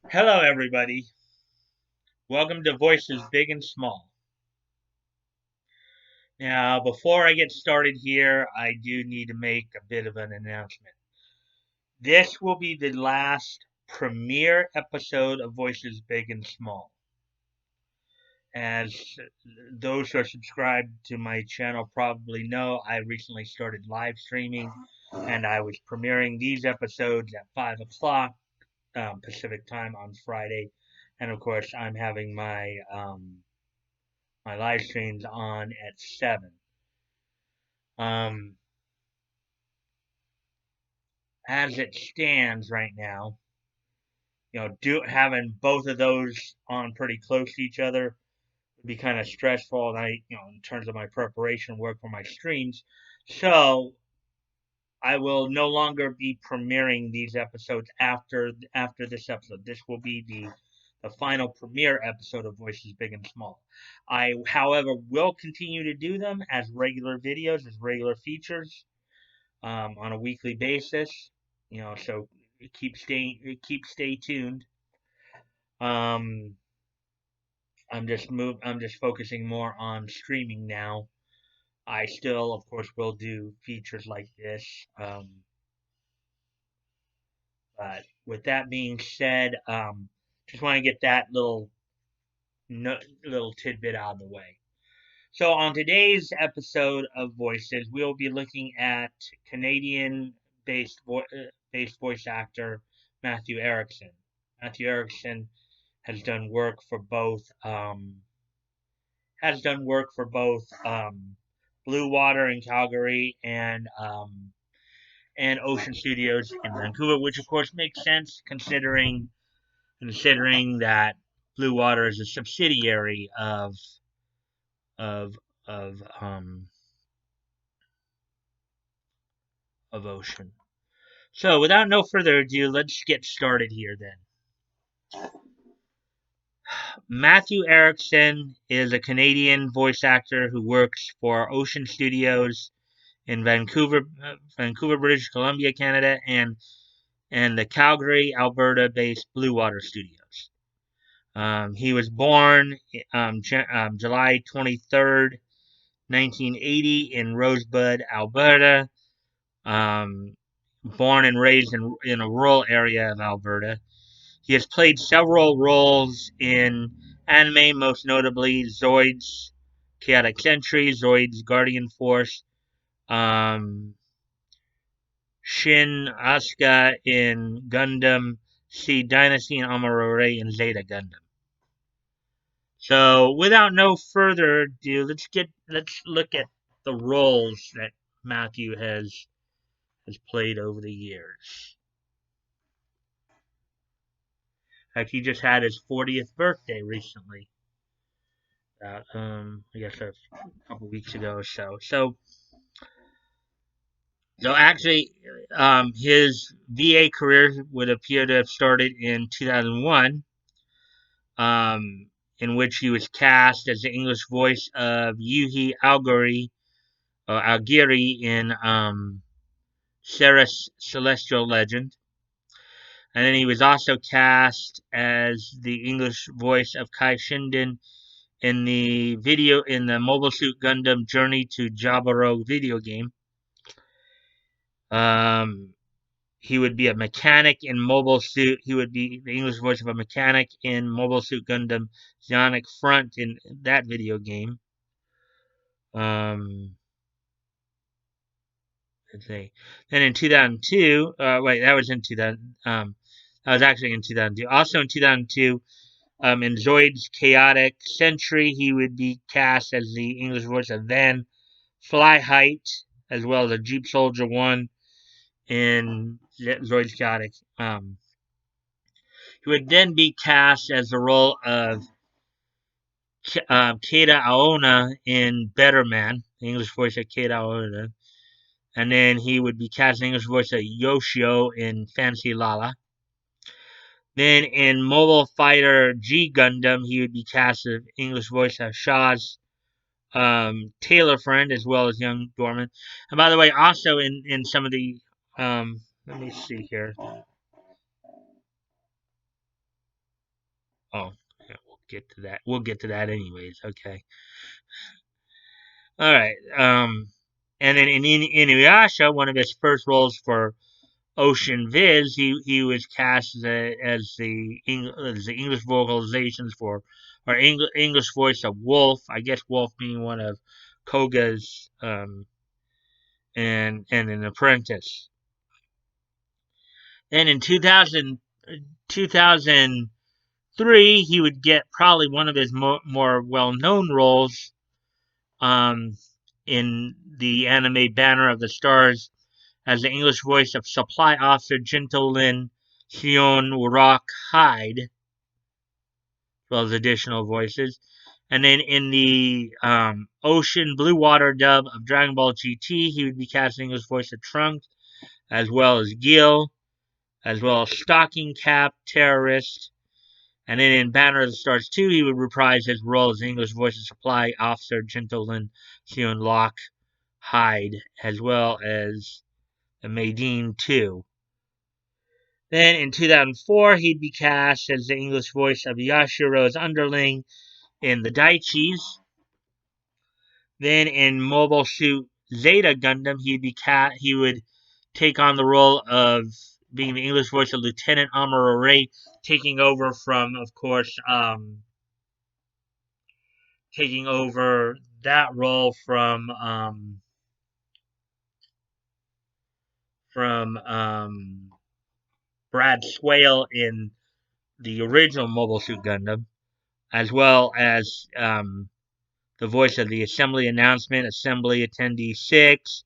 Hello, everybody. Welcome to Voices Big and Small. Now, before I get started here, I do need to make a bit of an announcement. This will be the last premiere episode of Voices Big and Small. As those who are subscribed to my channel probably know, I recently started live streaming and I was premiering these episodes at 5 o'clock Pacific time on Friday. And of course, I'm having my live streams on at 7. Um, as it stands right now, having both of those on pretty close to each other would be kind of stressful, and in terms of my preparation work for my streams. So I will no longer be premiering these episodes after this episode. This will be the final premiere episode of Voices Big and Small. I, however, will continue to do them as regular videos, as regular features. On a weekly basis. So stay tuned. Um, I'm just focusing more on streaming now. I still, of course, will do features like this. But with that being said, just want to get that little tidbit out of the way. So on today's episode of Voices, we'll be looking at Canadian-based voice actor Matthew Erickson. Matthew Erickson has done work for both Blue Water in Calgary and Ocean Studios in Vancouver, which of course makes sense considering that Blue Water is a subsidiary of of um of Ocean. So, without no further ado, let's get started here then. Matthew Erickson is a Canadian voice actor who works for Ocean Studios in Vancouver, British Columbia, Canada, and the Calgary, Alberta-based Blue Water Studios. He was born July 23rd, 1980, in Rosebud, Alberta. Born and raised in a rural area of Alberta. He has played several roles in anime, most notably Zoid's Chaotic Century, Zoid's Guardian Force, um, Shin Asuka in Gundam Seed Dynasty, and Amarore in Zeta Gundam. So, without no further ado, let's look at the roles that Matthew has played over the years. Like, he just had his 40th birthday recently. I guess a couple weeks ago or so. So actually, his VA career would appear to have started in 2001, in which he was cast as the English voice of Yuhi Algiri in Sarah's Celestial Legend. And then he was also cast as the English voice of Kai Shinden in the Mobile Suit Gundam Journey to Jaburo video game. He would be a mechanic in Mobile Suit. He would be the English voice of a mechanic in Mobile Suit Gundam Zionic Front in that video game. Let's see. Then in 2002, that was in 2000. That was actually in 2002. Also in 2002, in Zoid's Chaotic Century, he would be cast as the English voice of Van Flyheit, as well as a Jeep Soldier 1 in Zoid's Chaotic. He would then be cast as the role of Keita Aona in Better Man, the English voice of Keita Aona. And then he would be cast as the English voice of Yoshio in Fantasy Lala. Then in Mobile Fighter G Gundam, he would be cast as English voice of Shaw's Taylor friend, as well as young Dorman. And by the way, also in some of the let me see here. Oh, yeah, we'll get to that. We'll get to that anyways. Okay. All right. And then in Inuyasha, one of his first roles for Ocean Viz, he was cast as the English vocalizations for, or English voice of Wolf. I guess Wolf being one of Koga's and an apprentice. And in 2003, he would get probably one of his more well-known roles in the anime Banner of the Stars as the English voice of Supply Officer Gentleman Sion Rock Hyde, as well as additional voices. And then in the Ocean Blue Water dub of Dragon Ball GT, he would be casting English voice of Trunks, as well as Gil, as well as Stocking Cap, Terrorist. And then in Banner of the Stars 2, he would reprise his role as English voice of Supply Officer Gentleman Sion Lock Hyde, as well as the Maideen 2. Then in 2004, he'd be cast as the English voice of Yashiro's underling in the Daichis. Then in Mobile Suit Zeta Gundam, he would take on the role of being the English voice of Lieutenant Amuro Ray, taking over from, of course, taking over that role from Brad Swale in the original Mobile Suit Gundam, as well as the voice of the Assembly Announcement, Assembly Attendee 6,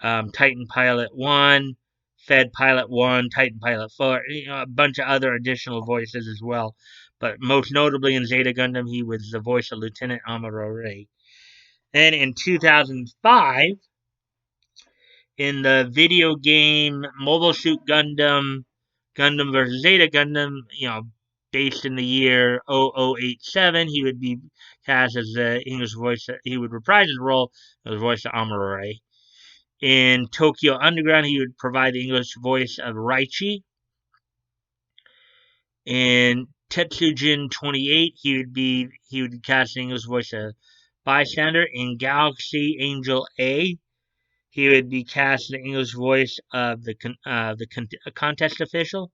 Titan Pilot 1, Fed Pilot 1, Titan Pilot 4, a bunch of other additional voices as well. But most notably in Zeta Gundam, he was the voice of Lieutenant Amuro Ray. And in 2005, in the video game Mobile Suit Gundam, Gundam vs. Zeta Gundam, based in the year 0087, he would be cast as the English voice. He would reprise his role as the voice of Amuro Ray. In Tokyo Underground, he would provide the English voice of Raichi. In Tetsujin 28, he would be cast the English voice of Bystander. In Galaxy Angel A, he would be cast the English voice of the contest official.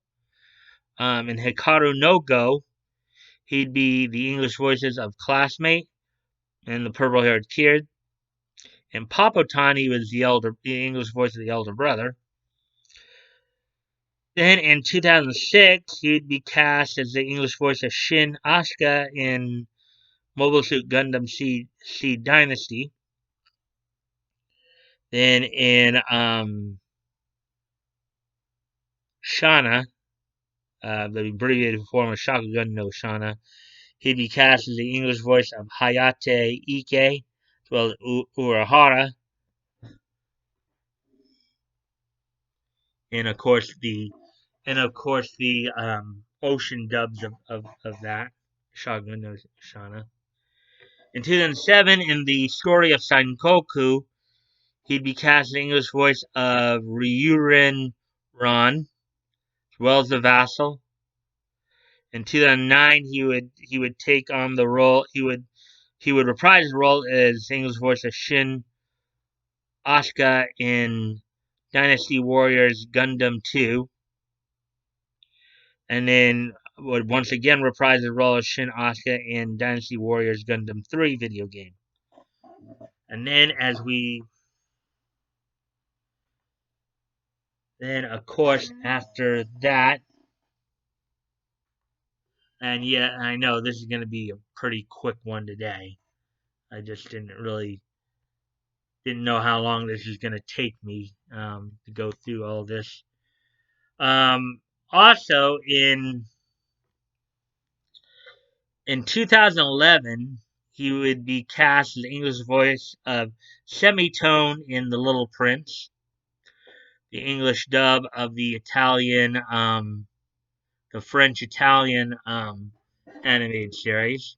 In Hikaru no Go, he'd be the English voices of Classmate and the purple-haired kid. In Papotan, he was the English voice of the elder brother. Then in 2006, he'd be cast as the English voice of Shin Asuka in Mobile Suit Gundam Seed Dynasty. Then in Shana, the abbreviated form of Shakugan no Shana, he'd be cast as the English voice of Hayate Ike, as well as Urahara. And of course the ocean dubs of that Shakugan no Shana. In 2007, in the story of Sankoku, he'd be cast as the English voice of Ryuren Ron, as well as the Vassal. In 2009, he would take on the role. He would reprise his role as the English voice of Shin Asuka in Dynasty Warriors Gundam 2, and then would once again reprise his role as Shin Asuka in Dynasty Warriors Gundam 3 video game. And then of course, after that, and yeah, I know this is going to be a pretty quick one today. I just didn't know how long this is going to take me to go through all this. Also, in 2011, he would be cast as the English voice of Semitone in The Little Prince, the English dub of the French-Italian animated series.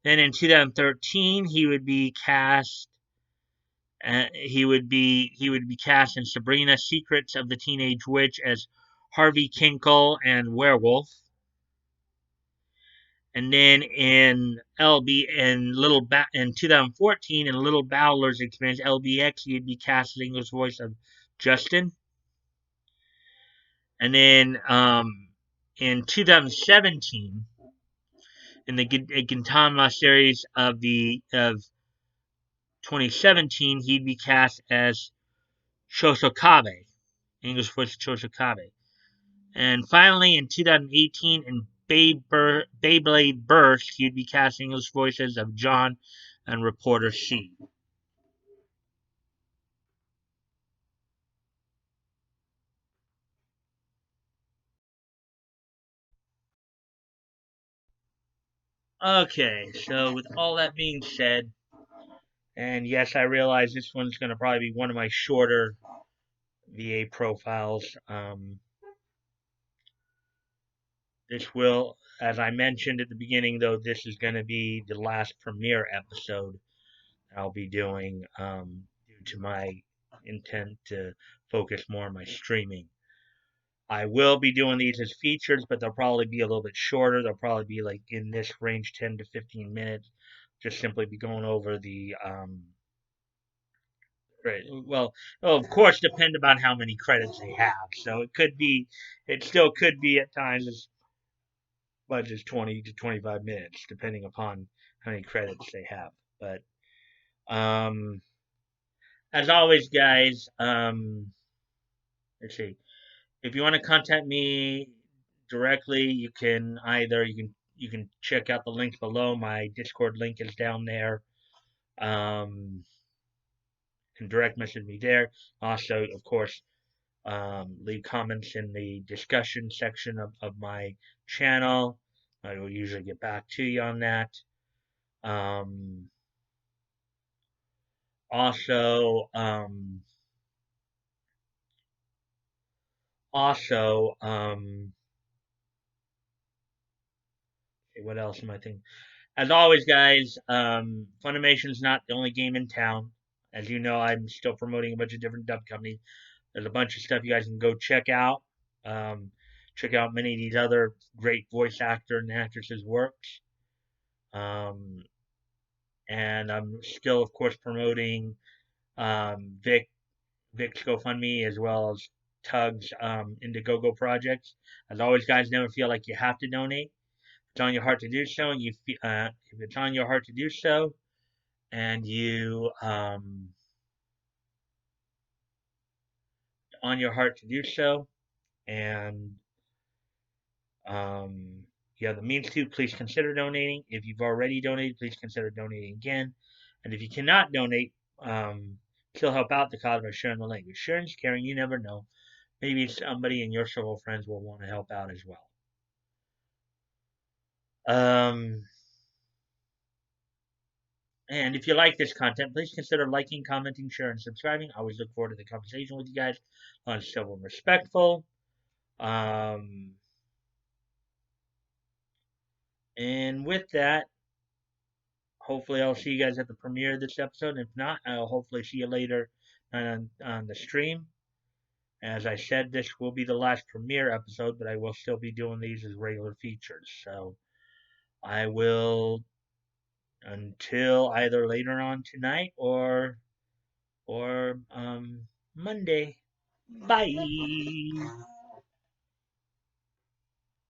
Then in 2013, he would be cast. He would be cast in Sabrina: Secrets of the Teenage Witch as Harvey Kinkle and Werewolf. And then in in 2014, in Little Bowler's Experience LBX, he'd be cast as the English voice of Justin. And then in 2017, in the Gintama series of 2017, he'd be cast as Chosokabe, English voice of Chosokabe. And finally, in 2018, in Beyblade Burst, he'd be casting English voices of John and Reporter C. Okay, so with all that being said, and yes, I realize this one's going to probably be one of my shorter VA profiles. This will, as I mentioned at the beginning, though, this is going to be the last premiere episode I'll be doing due to my intent to focus more on my streaming. I will be doing these as features, but they'll probably be a little bit shorter. They'll probably be like in this range, 10 to 15 minutes. Just simply be going over the right. Well, of course, depend upon how many credits they have. So it still could be at times as much as 20 to 25 minutes, depending upon how many credits they have. But um, as always, guys, let's see. If you want to contact me directly, you can check out the links below. My Discord link is down there. Um, can direct message me there. Also, of course, leave comments in the discussion section of my channel. I will usually get back to you on that. Um, also, also, what else am I thinking? As always, guys, Funimation's not the only game in town. As you know, I'm still promoting a bunch of different dub companies. There's a bunch of stuff you guys can go check out. Um, check out many of these other great voice actor and actresses' works. Um, and I'm still, of course, promoting Vic's GoFundMe as well as Tug's Indiegogo projects. As always, guys, never feel like you have to donate. If it's on your heart to do so, if it's on your heart to do so, and you on your heart to do so, and you have the means to, please consider donating. If you've already donated, please consider donating again. And if you cannot donate, still help out the cause by sharing the link. With sharing is caring, you never know. Maybe somebody in your circle of friends will want to help out as well. And if you like this content, please consider liking, commenting, sharing, and subscribing. I always look forward to the conversation with you guys on civil and respectful. And with that, hopefully I'll see you guys at the premiere of this episode. If not, I'll hopefully see you later on the stream. As I said, this will be the last premiere episode, but I will still be doing these as regular features. So I will until either later on tonight or Monday. Bye.